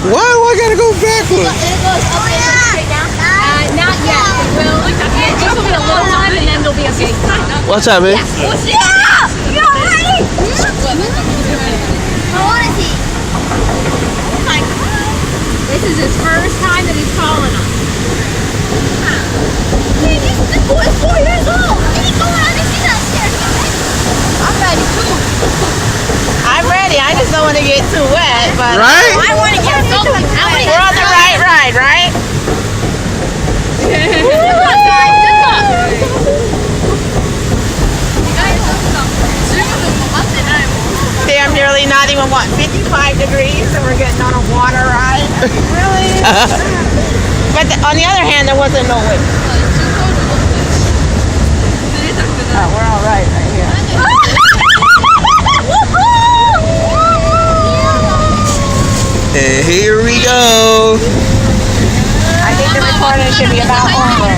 Why do I gotta go backwards? Not yet. It will. Just will be a little time and then there'll be a big time. What's up, man? Yeah! You ready? I want to see. Oh my God. This is his first time that he's calling us. Hey, this boy's 4 years old. He's going on this downstairs. I'm ready too. I'm ready. I just don't want to get too wet, but Right? I want to get soaking. we're on the right ride, right? Good luck, guys. Good luck. See, I'm nearly not even, 55 degrees, and we're getting on a water ride. Really? But on the other hand, there wasn't no wind. Oh, we're all right here. And here we go. I think the recording should be about over.